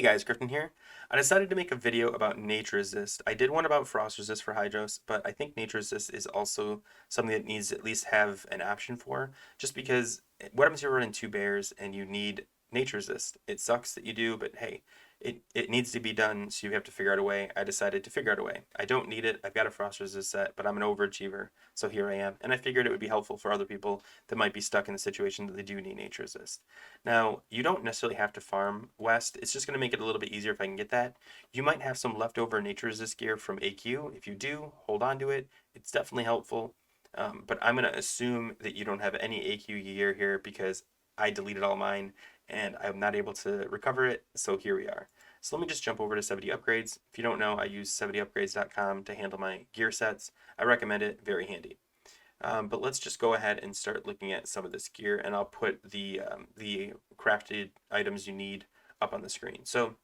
Hey guys, Griffin here. I decided to make a video about Nature Resist. I did one about Frost Resist for Hydros, but I think Nature Resist is also something that needs to at least have an option for, just because what happens if you're running two bears and you need Nature Resist? It sucks that you do, but hey, it needs to be done, so you have to figure out a way. I decided to figure out a way. I don't need it. I've got a Frost Resist set, but I'm an overachiever, so here I am. And I figured it would be helpful for other people that might be stuck in the situation that they do need Nature Resist. Now, you don't necessarily have to farm west. It's just going to make it a little bit easier if I can get that. You might have some leftover Nature Resist gear from AQ. If you do, hold on to it. It's definitely helpful. But I'm going to assume that you don't have any AQ gear here because I deleted all mine and I'm not able to recover it. So here we are. So let me just jump over to 70 Upgrades. If you don't know, I use 70upgrades.com to handle my gear sets. I recommend it, very handy. But let's just go ahead and start looking at some of this gear, and I'll put the crafted items you need up on the screen. So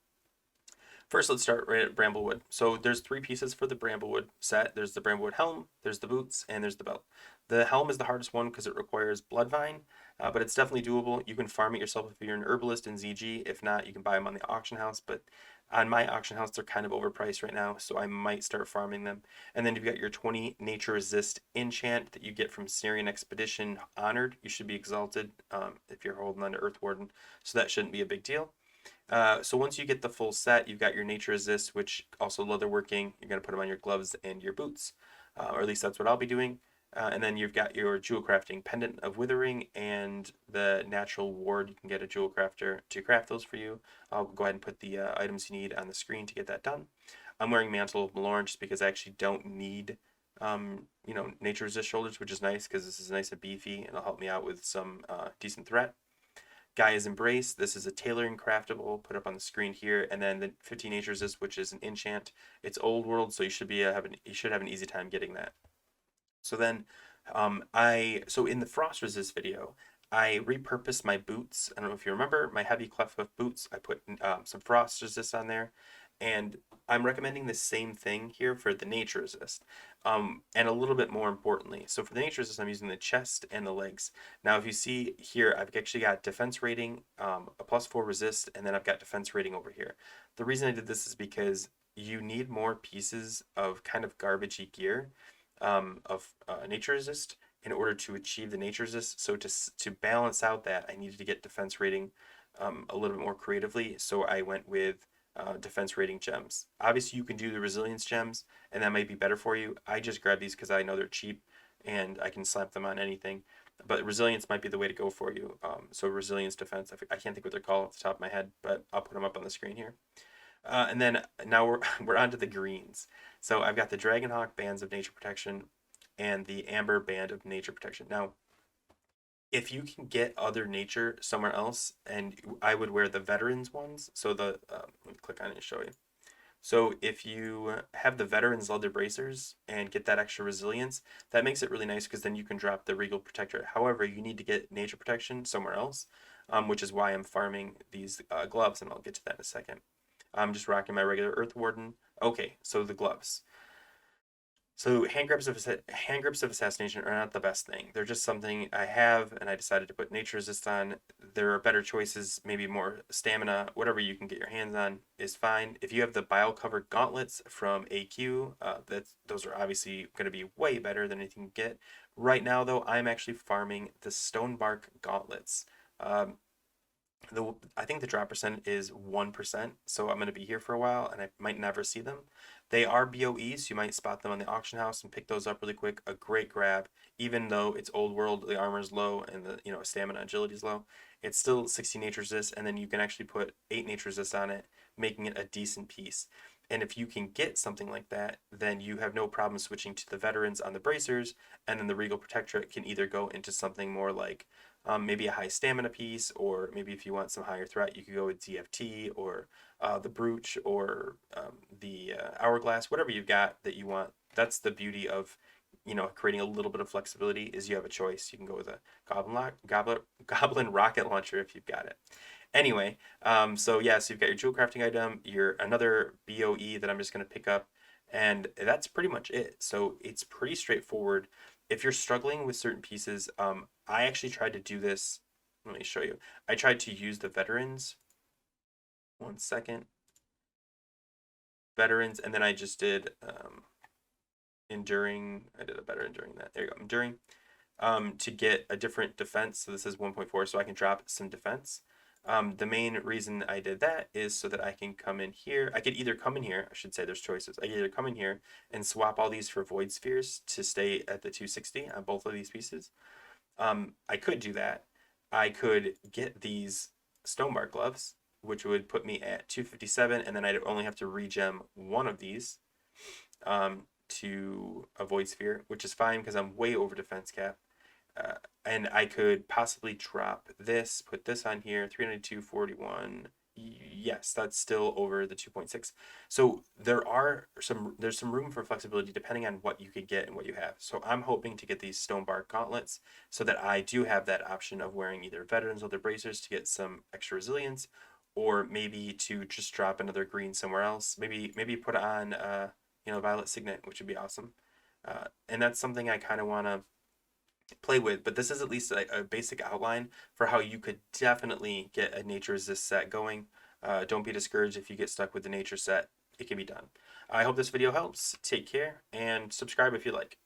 first, let's start right at Bramblewood. So there's three pieces for the Bramblewood set. There's the Bramblewood helm, there's the boots, and there's the belt. The helm is the hardest one because it requires Bloodvine, but it's definitely doable. You can farm it yourself if you're an herbalist in ZG. If not, you can buy them on the auction house, but on my auction house, they're kind of overpriced right now, so I might start farming them. And then you've got your 20 Nature Resist enchant that you get from Syrian Expedition Honored. You should be exalted if you're holding on to Earth Warden, so that shouldn't be a big deal. So once you get the full set, you've got your Nature Resist, which also leatherworking. You're going to put them on your gloves and your boots, or at least that's what I'll be doing. And then you've got your Jewel Crafting Pendant of Withering and the Natural Ward. You can get a Jewel Crafter to craft those for you. I'll go ahead and put the items you need on the screen to get that done. I'm wearing Mantle of Malorn just because I actually don't need, Nature Resist shoulders, which is nice because this is nice and beefy and it'll help me out with some decent threat. Gaia's Embrace. This is a tailoring craftable. Put up on the screen here, and then the 15 Nature Resist, which is an enchant. It's old world, so you should have an easy time getting that. So then, so in the Frost Resist video, I repurposed my boots. I don't know if you remember my heavy cleft boots. I put some Frost Resist on there, and I'm recommending the same thing here for the Nature Resist, and a little bit more importantly. So for the Nature Resist, I'm using the chest and the legs. Now, if you see here, I've actually got defense rating, a +4 resist, and then I've got defense rating over here. The reason I did this is because you need more pieces of kind of garbagey gear of Nature Resist in order to achieve the Nature Resist. So to balance out that, I needed to get defense rating a little bit more creatively. So I went with defense rating gems. Obviously, you can do the resilience gems, and that might be better for you. I just grabbed these because I know they're cheap and I can slap them on anything. But resilience might be the way to go for you. So resilience defense, I can't think what they're called off the top of my head, but I'll put them up on the screen here. And then now we're on to the greens. So I've got the Dragonhawk Bands of Nature Protection and the Amber Band of Nature Protection. Now, if you can get other nature somewhere else, and I would wear the veterans ones. So let me click on it and show you. So if you have the veterans leather bracers and get that extra resilience, that makes it really nice because then you can drop the Regal Protector. However, you need to get nature protection somewhere else, which is why I'm farming these gloves, and I'll get to that in a second. I'm just rocking my regular Earth Warden. Okay, so the gloves. So hand grips of assassination are not the best thing. They're just something I have, and I decided to put nature resist on. There are better choices, maybe more stamina. Whatever you can get your hands on is fine. If you have the bile covered gauntlets from AQ, those are obviously going to be way better than anything you can get. Right now, though, I'm actually farming the stonebark gauntlets. Um, I think the drop percent is 1%, so I'm going to be here for a while and I might never see them. They are BOEs, so you might spot them on the auction house and pick those up really quick. A great grab, even though it's old world, the armor is low and the stamina agility is low. It's still 60 nature resist, and then you can actually put 8 nature resist on it, making it a decent piece. And if you can get something like that, then you have no problem switching to the veterans on the bracers, and then the Regal Protectorate can either go into something more like maybe a high stamina piece, or maybe if you want some higher threat, you could go with DFT or the Brooch or the Hourglass, whatever you've got that you want. That's the beauty of creating a little bit of flexibility is you have a choice. You can go with a goblin rocket launcher if you've got it. Anyway, so yeah, so you've got your jewel crafting item, your another BOE that I'm just going to pick up, and that's pretty much it. So it's pretty straightforward. If you're struggling with certain pieces, I actually tried to do this. Let me show you. I tried to use the veterans One second. Veterans, and then I just did enduring. I did a better enduring that. There you go. Enduring. To get a different defense. So this is 1.4, so I can drop some defense. The main reason I did that is so that I can come in here. I could either come in here, I should say there's choices. I could either come in here and swap all these for void spheres to stay at the 260 on both of these pieces. I could do that. I could get these stonebark gloves, which would put me at 257, and then I'd only have to regem one of these to a void sphere, which is fine because I'm way over defense cap. And I could possibly drop this, put this on here, 392.41. Yes, that's still over the 2.6. So there's some room for flexibility depending on what you could get and what you have. So I'm hoping to get these stonebark gauntlets so that I do have that option of wearing either veterans or the bracers to get some extra resilience, or maybe to just drop another green somewhere else. Maybe put on Violet Signet, which would be awesome. And that's something I kind of want to play with, but this is at least a basic outline for how you could definitely get a nature resist set going. Don't be discouraged if you get stuck with the nature set. It can be done. I hope this video helps. Take care and subscribe if you like.